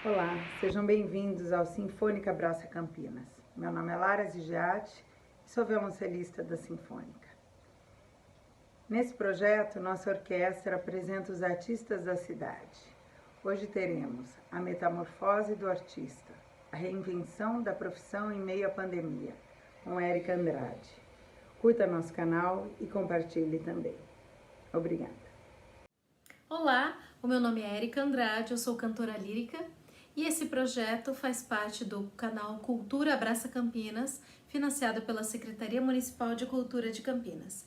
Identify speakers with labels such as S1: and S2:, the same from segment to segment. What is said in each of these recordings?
S1: Olá, sejam bem-vindos ao Sinfônica Braça Campinas. Meu nome é Lara Zigiati e sou violoncelista da Sinfônica. Nesse projeto, nossa orquestra apresenta os artistas da cidade. Hoje teremos a metamorfose do artista, a reinvenção da profissão em meio à pandemia, com Érica Andrade. Curta nosso canal e compartilhe também. Obrigada.
S2: Olá, o meu nome é Érica Andrade, eu sou cantora lírica e esse projeto faz parte do canal Cultura Abraça Campinas, financiado pela Secretaria Municipal de Cultura de Campinas.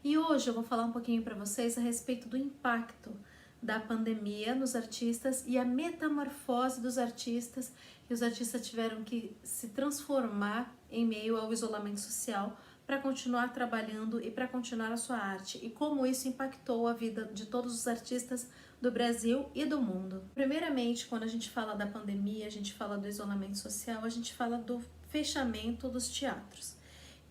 S2: E hoje eu vou falar um pouquinho para vocês a respeito do impacto da pandemia nos artistas e a metamorfose dos artistas, que os artistas tiveram que se transformar em meio ao isolamento social para continuar trabalhando e para continuar a sua arte, e como isso impactou a vida de todos os artistas do Brasil e do mundo. Primeiramente, quando a gente fala da pandemia, a gente fala do isolamento social, a gente fala do fechamento dos teatros.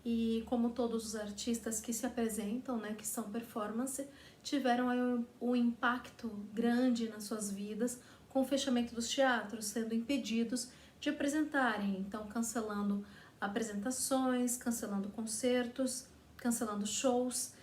S2: E como todos os artistas que se apresentam, né, que são performance, tiveram aí um impacto grande nas suas vidas com o fechamento dos teatros, sendo impedidos de apresentarem, então cancelando apresentações, cancelando concertos, cancelando shows,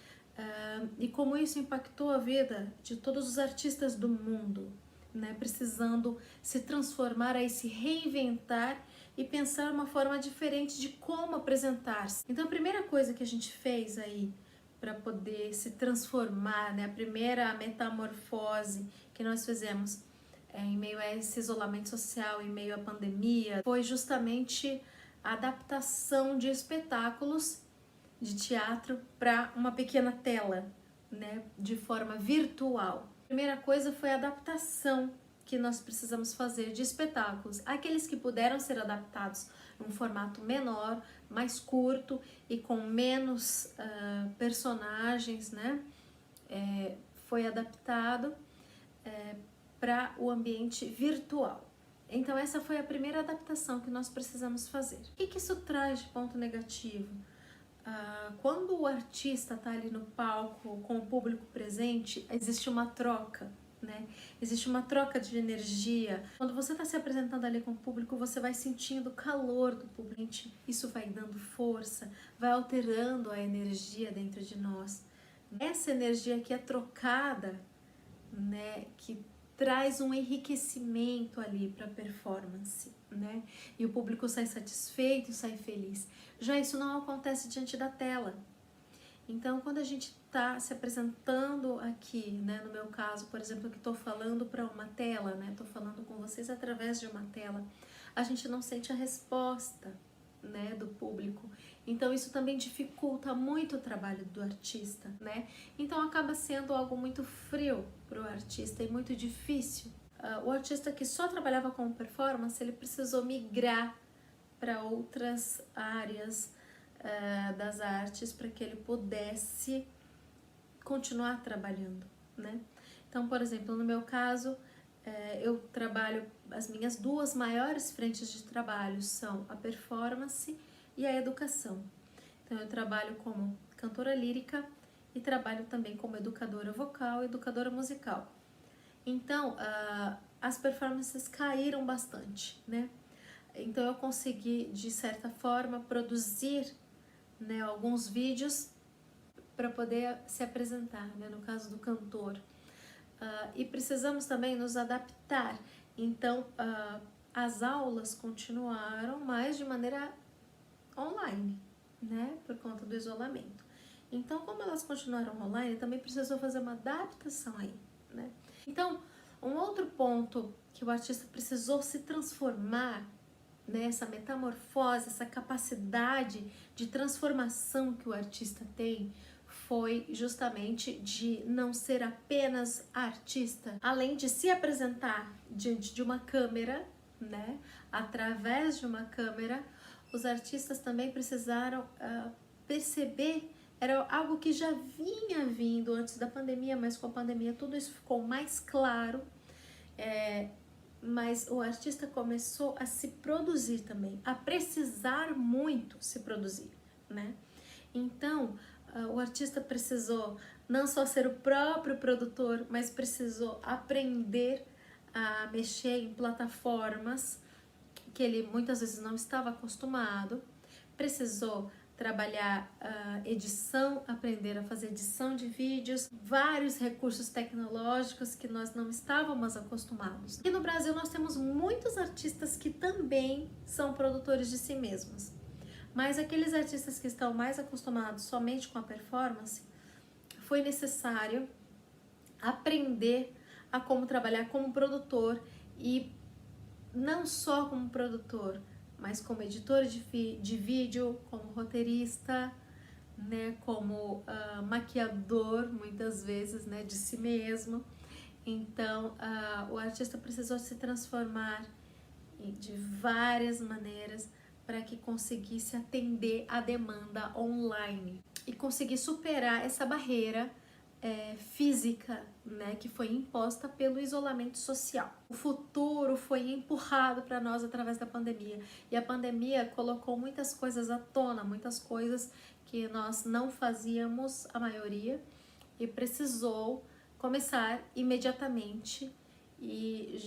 S2: e como isso impactou a vida de todos os artistas do mundo, né, precisando se transformar, aí se reinventar e pensar uma forma diferente de como apresentar-se. Então a primeira coisa que a gente fez aí para poder se transformar, né, a primeira metamorfose que nós fizemos em meio a esse isolamento social, em meio à pandemia, foi justamente a adaptação de espetáculos de teatro para uma pequena tela, né, de forma virtual. A primeira coisa foi a adaptação que nós precisamos fazer de espetáculos, aqueles que puderam ser adaptados num formato menor, mais curto e com menos personagens, né? Foi adaptado para o ambiente virtual. Então essa foi a primeira adaptação que nós precisamos fazer. O que isso traz de ponto negativo? Quando o artista está ali no palco com o público presente, existe uma troca, né? Existe uma troca de energia. Quando você está se apresentando ali com o público, você vai sentindo o calor do público. Isso vai dando força, vai alterando a energia dentro de nós. Essa energia que é trocada, né? Que traz um enriquecimento ali para a performance, né? E o público sai satisfeito, sai feliz. Já isso não acontece diante da tela. Então, quando a gente está se apresentando aqui, né, no meu caso, por exemplo, que estou falando para uma tela, né, estou falando com vocês através de uma tela, a gente não sente a resposta, né, do público. Então isso também dificulta muito o trabalho do artista, né? Então acaba sendo algo muito frio para o artista e muito difícil. O artista que só trabalhava com performance, ele precisou migrar para outras áreas das artes para que ele pudesse continuar trabalhando, né? Então, por exemplo, no meu caso, eu trabalho, as minhas duas maiores frentes de trabalho são a performance e a educação. Então eu trabalho como cantora lírica e trabalho também como educadora vocal e educadora musical. Então as performances caíram bastante, né? Então eu consegui, de certa forma, produzir, né, alguns vídeos para poder se apresentar, né, no caso do cantor. E precisamos também nos adaptar. Então, as aulas continuaram, mas de maneira online, né? Por conta do isolamento. Então, como elas continuaram online, também precisou fazer uma adaptação aí, né? Então, um outro ponto que o artista precisou se transformar, né, essa metamorfose, essa capacidade de transformação que o artista tem, foi justamente de não ser apenas artista, além de se apresentar diante de uma câmera, né, através de uma câmera, os artistas também precisaram perceber, era algo que já vinha vindo antes da pandemia, mas com a pandemia tudo isso ficou mais claro, mas o artista começou a se produzir também, a precisar muito se produzir, né? Então, o artista precisou não só ser o próprio produtor, mas precisou aprender a mexer em plataformas que ele muitas vezes não estava acostumado, precisou trabalhar edição, aprender a fazer edição de vídeos, vários recursos tecnológicos que nós não estávamos acostumados. E no Brasil nós temos muitos artistas que também são produtores de si mesmos, mas aqueles artistas que estão mais acostumados somente com a performance, foi necessário aprender a como trabalhar como produtor, e não só como produtor, mas como editor de vídeo, como roteirista, né, como maquiador, muitas vezes, né, de si mesmo. Então, o artista precisou se transformar de várias maneiras para que conseguisse atender a demanda online e conseguir superar essa barreira física, né, que foi imposta pelo isolamento social. O futuro foi empurrado para nós através da pandemia, e a pandemia colocou muitas coisas à tona, muitas coisas que nós não fazíamos, a maioria, e precisou começar imediatamente, e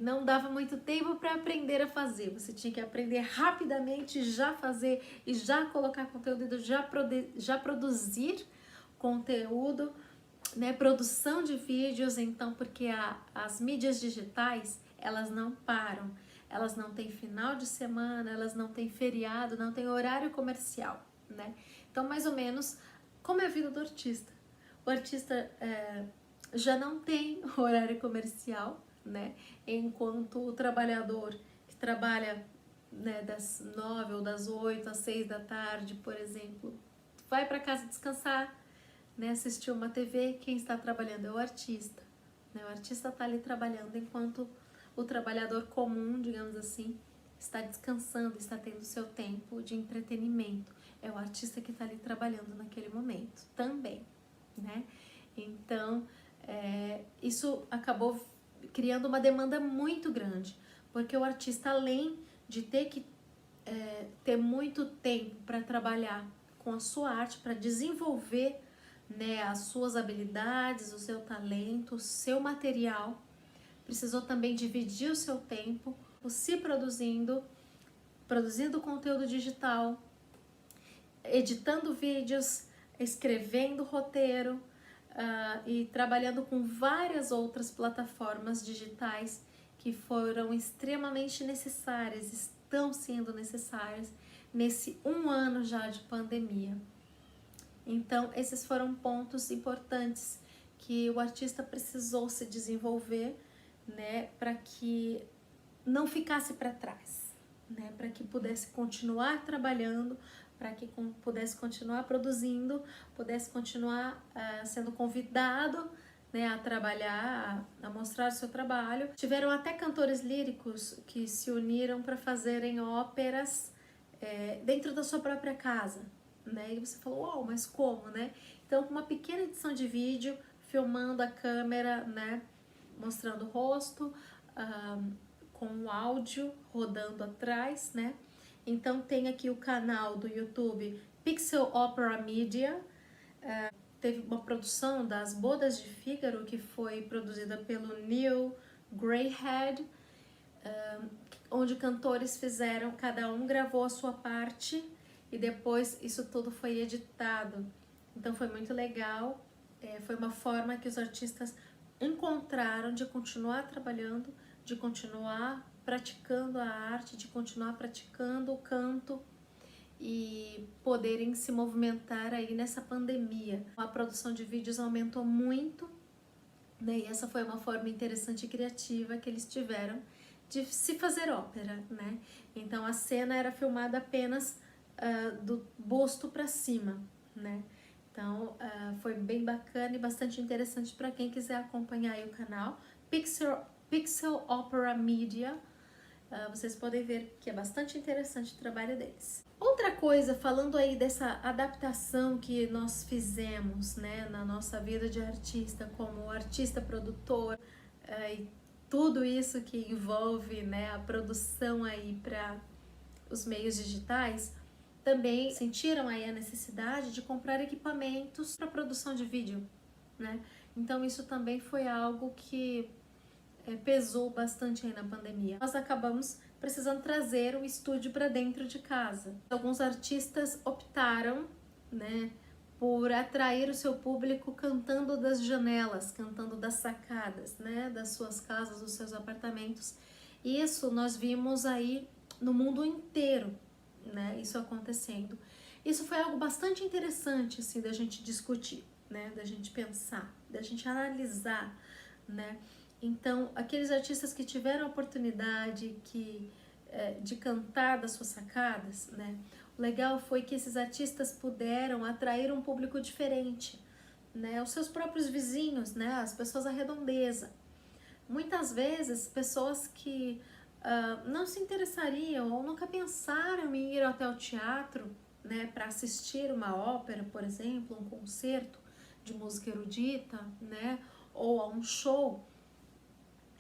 S2: não dava muito tempo para aprender a fazer. Você tinha que aprender rapidamente, já fazer e já colocar conteúdo, já produzir conteúdo, né, produção de vídeos. Então, porque as mídias digitais, elas não param, elas não têm final de semana, elas não têm feriado, não têm horário comercial, né? Então, mais ou menos, como é a vida do artista. O artista já não tem horário comercial, né? Enquanto o trabalhador que trabalha, né, das 9 ou das 8 às 6 da tarde, por exemplo, vai para casa descansar, né, assistir uma TV, quem está trabalhando é o artista, né? O artista está ali trabalhando, enquanto o trabalhador comum, digamos assim, está descansando, está tendo seu tempo de entretenimento. É o artista que está ali trabalhando naquele momento também, né? Então, isso acabou criando uma demanda muito grande, porque o artista, além de ter que ter muito tempo para trabalhar com a sua arte, para desenvolver, né, as suas habilidades, o seu talento, o seu material, precisou também dividir o seu tempo, se produzindo conteúdo digital, editando vídeos, escrevendo roteiro, e trabalhando com várias outras plataformas digitais que foram extremamente necessárias, estão sendo necessárias nesse 1 ano já de pandemia. Então, esses foram pontos importantes que o artista precisou se desenvolver, né, para que não ficasse para trás, né, para que pudesse continuar trabalhando, para que pudesse continuar produzindo, pudesse continuar sendo convidado, né, a trabalhar, a mostrar o seu trabalho. Tiveram até cantores líricos que se uniram para fazerem óperas dentro da sua própria casa, né? E você falou, uau, mas como, né? Então, com uma pequena edição de vídeo, filmando a câmera, né, mostrando o rosto, com o áudio rodando atrás, né? Então, tem aqui o canal do YouTube Pixel Opera Media. Teve uma produção das Bodas de Fígaro, que foi produzida pelo Neil Greyhead, onde cantores fizeram, cada um gravou a sua parte, e depois isso tudo foi editado. Então foi muito legal, foi uma forma que os artistas encontraram de continuar trabalhando, de continuar praticando a arte, de continuar praticando o canto e poderem se movimentar aí nessa pandemia. A produção de vídeos aumentou muito, né? E essa foi uma forma interessante e criativa que eles tiveram de se fazer ópera, né? Então a cena era filmada apenas do busto para cima, né? Então foi bem bacana e bastante interessante para quem quiser acompanhar aí o canal Pixel Opera Media. Vocês podem ver que é bastante interessante o trabalho deles. Outra coisa, falando aí dessa adaptação que nós fizemos, né, na nossa vida de artista, como artista produtor, e tudo isso que envolve, né, a produção aí para os meios digitais, também sentiram aí a necessidade de comprar equipamentos para produção de vídeo, né? Então isso também foi algo que pesou bastante aí na pandemia. Nós acabamos precisando trazer o estúdio para dentro de casa. Alguns artistas optaram, né, por atrair o seu público cantando das janelas, cantando das sacadas, né, das suas casas, dos seus apartamentos. E isso nós vimos aí no mundo inteiro, né, isso acontecendo. Isso foi algo bastante interessante, assim, da gente discutir, né, da gente pensar, da gente analisar, né. Então, aqueles artistas que tiveram a oportunidade de cantar das suas sacadas, né? O legal foi que esses artistas puderam atrair um público diferente, né? Os seus próprios vizinhos, né? As pessoas à redondeza. Muitas vezes, pessoas que não se interessariam ou nunca pensaram em ir até o teatro, né? Para assistir uma ópera, por exemplo, um concerto de música erudita, né? Ou a um show.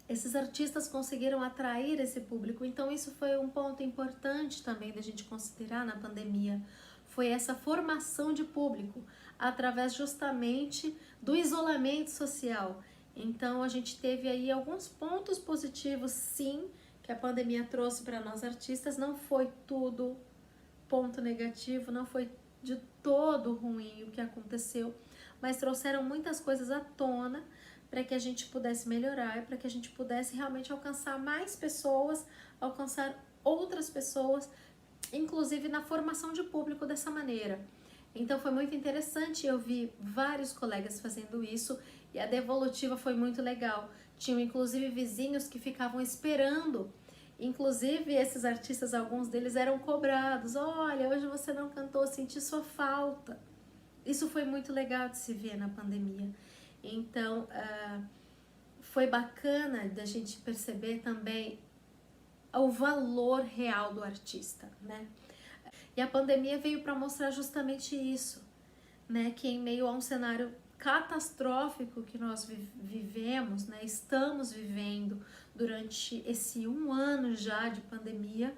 S2: Esses artistas conseguiram atrair esse público, então isso foi um ponto importante também da gente considerar na pandemia, foi essa formação de público, através justamente do isolamento social. Então a gente teve aí alguns pontos positivos, sim, que a pandemia trouxe para nós artistas, não foi tudo ponto negativo, não foi de todo ruim o que aconteceu, mas trouxeram muitas coisas à tona, para que a gente pudesse melhorar e para que a gente pudesse realmente alcançar mais pessoas, alcançar outras pessoas, inclusive na formação de público dessa maneira. Então foi muito interessante, eu vi vários colegas fazendo isso e a devolutiva foi muito legal. Tinham inclusive vizinhos que ficavam esperando, inclusive esses artistas, alguns deles eram cobrados. Olha, hoje você não cantou, senti sua falta. Isso foi muito legal de se ver na pandemia. Então, foi bacana da gente perceber também o valor real do artista, né? E a pandemia veio para mostrar justamente isso, né? Que em meio a um cenário catastrófico que nós vivemos, né? Estamos vivendo durante esse 1 ano já de pandemia,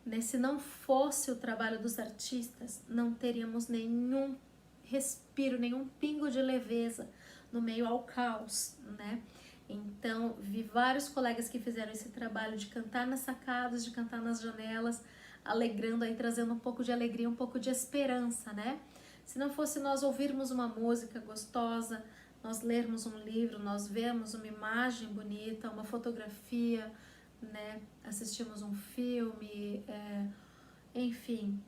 S2: né? Se não fosse o trabalho dos artistas, não teríamos nenhum respiro, nenhum pingo de leveza no meio ao caos, né? Então, vi vários colegas que fizeram esse trabalho de cantar nas sacadas, de cantar nas janelas, alegrando aí, trazendo um pouco de alegria, um pouco de esperança, né? Se não fosse nós ouvirmos uma música gostosa, nós lermos um livro, nós vemos uma imagem bonita, uma fotografia, né? Assistimos um filme, enfim,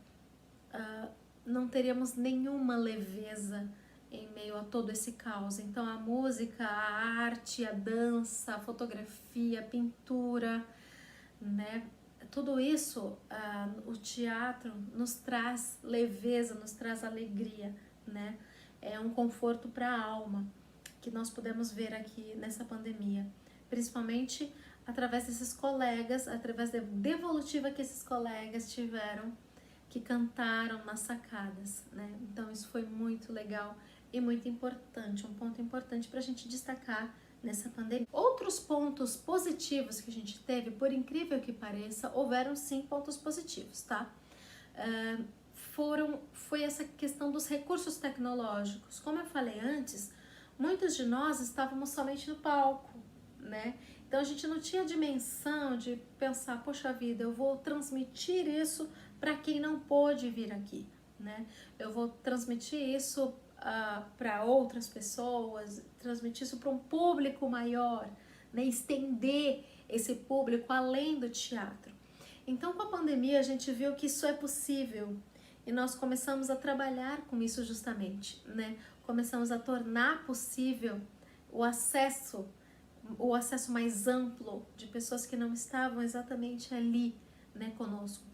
S2: não teríamos nenhuma leveza em meio a todo esse caos. Então a música, a arte, a dança, a fotografia, a pintura, né? Tudo isso, o teatro nos traz leveza, nos traz alegria, né? É um conforto para a alma que nós podemos ver aqui nessa pandemia, principalmente através desses colegas, através da devolutiva que esses colegas tiveram, que cantaram nas sacadas, né? Então isso foi muito legal e muito importante, um ponto importante para a gente destacar nessa pandemia. Outros pontos positivos que a gente teve, por incrível que pareça, houveram sim pontos positivos, tá? Foi essa questão dos recursos tecnológicos. Como eu falei antes, muitos de nós estávamos somente no palco, né? Então a gente não tinha dimensão de pensar, poxa vida, eu vou transmitir isso para quem não pôde vir aqui, né? Eu vou transmitir isso para outras pessoas, transmitir isso para um público maior, né? Estender esse público além do teatro. Então, com a pandemia, a gente viu que isso é possível e nós começamos a trabalhar com isso justamente, né? Começamos a tornar possível o acesso mais amplo de pessoas que não estavam exatamente ali, né, conosco.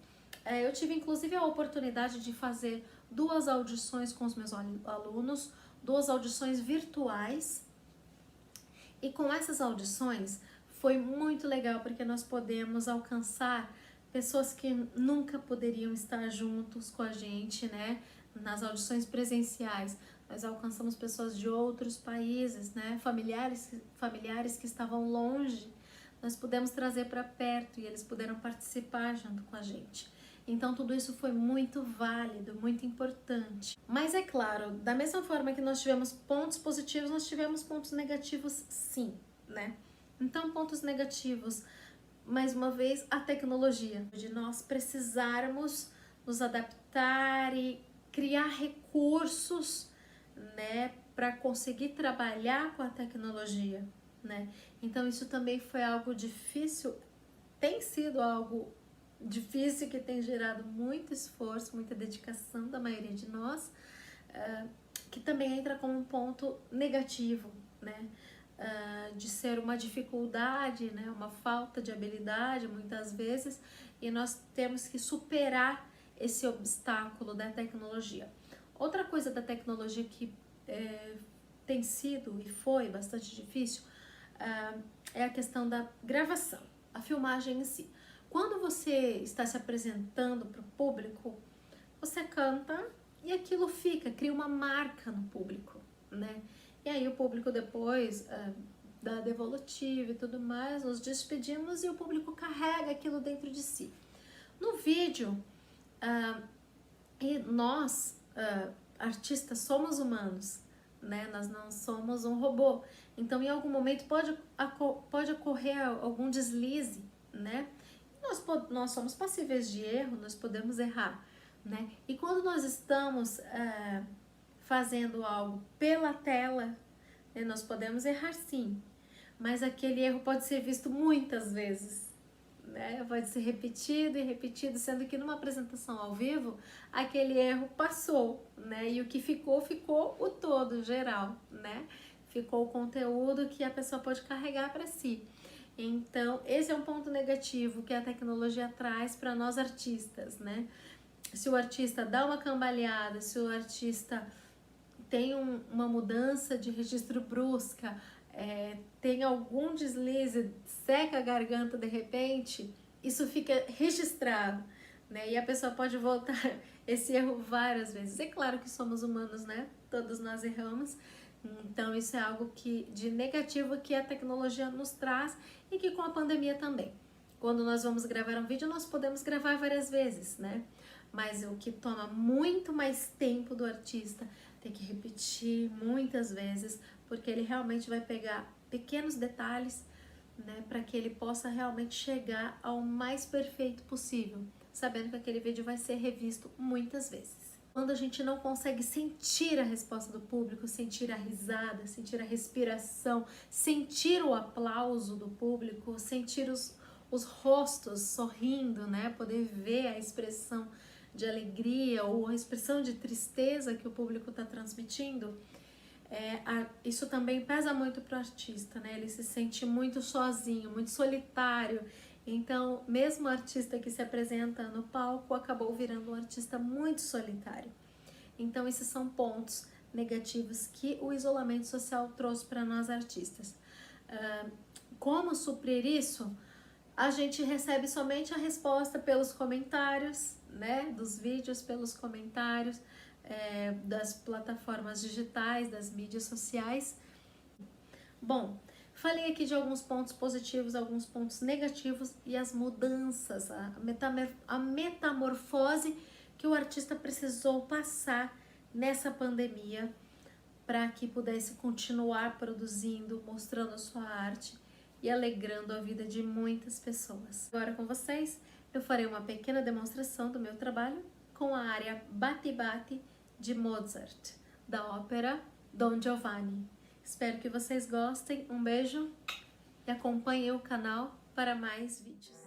S2: Eu tive inclusive a oportunidade de fazer 2 audições com os meus alunos, 2 audições virtuais, e com essas audições foi muito legal porque nós podemos alcançar pessoas que nunca poderiam estar juntos com a gente, né? Nas audições presenciais, nós alcançamos pessoas de outros países, né? Familiares que estavam longe, nós pudemos trazer para perto e eles puderam participar junto com a gente. Então tudo isso foi muito válido, muito importante. Mas é claro, da mesma forma que nós tivemos pontos positivos, nós tivemos pontos negativos sim, né? Então, pontos negativos, mais uma vez, a tecnologia, de nós precisarmos nos adaptar e criar recursos, né, para conseguir trabalhar com a tecnologia, né? Então, isso também foi algo difícil, tem sido algo difícil que tem gerado muito esforço, muita dedicação da maioria de nós, que também entra como um ponto negativo, né? De ser uma dificuldade, né? Uma falta de habilidade muitas vezes, e nós temos que superar esse obstáculo da tecnologia. Outra coisa da tecnologia que tem sido e foi bastante difícil é a questão da gravação, a filmagem em si. Quando você está se apresentando para o público, você canta e aquilo cria uma marca no público, né? E aí o público depois dá devolutivo e tudo mais, nos despedimos e o público carrega aquilo dentro de si. No vídeo, e nós, artistas, somos humanos, né? Nós não somos um robô. Então, em algum momento pode ocorrer algum deslize, né? Nós somos passíveis de erro, nós podemos errar, né? E quando nós estamos fazendo algo pela tela, né, nós podemos errar sim, mas aquele erro pode ser visto muitas vezes, né? Pode ser repetido e repetido, sendo que numa apresentação ao vivo, aquele erro passou, né? E o que ficou o todo, geral, né? Ficou o conteúdo que a pessoa pode carregar para si. Então, esse é um ponto negativo que a tecnologia traz para nós artistas, né? Se o artista dá uma cambaleada, se o artista tem uma mudança de registro brusca, tem algum deslize, seca a garganta de repente, isso fica registrado, né? E a pessoa pode voltar esse erro várias vezes. É claro que somos humanos, né? Todos nós erramos. Então isso é algo de negativo que a tecnologia nos traz e que com a pandemia também. Quando nós vamos gravar um vídeo, nós podemos gravar várias vezes, né? Mas o que toma muito mais tempo do artista, tem que repetir muitas vezes, porque ele realmente vai pegar pequenos detalhes, né, para que ele possa realmente chegar ao mais perfeito possível, sabendo que aquele vídeo vai ser revisto muitas vezes. Quando a gente não consegue sentir a resposta do público, sentir a risada, sentir a respiração, sentir o aplauso do público, sentir os rostos sorrindo, né? Poder ver a expressão de alegria ou a expressão de tristeza que o público está transmitindo, isso também pesa muito para o artista, né? Ele se sente muito sozinho, muito solitário. Então, mesmo o artista que se apresenta no palco acabou virando um artista muito solitário. Então, esses são pontos negativos que o isolamento social trouxe para nós artistas. Como suprir isso? A gente recebe somente a resposta pelos comentários, né, dos vídeos, pelos comentários das plataformas digitais, das mídias sociais. Bom, falei aqui de alguns pontos positivos, alguns pontos negativos e as mudanças, a metamorfose que o artista precisou passar nessa pandemia para que pudesse continuar produzindo, mostrando a sua arte e alegrando a vida de muitas pessoas. Agora com vocês, eu farei uma pequena demonstração do meu trabalho com a área Batti-Batti de Mozart, da ópera Don Giovanni. Espero que vocês gostem, um beijo e acompanhem o canal para mais vídeos.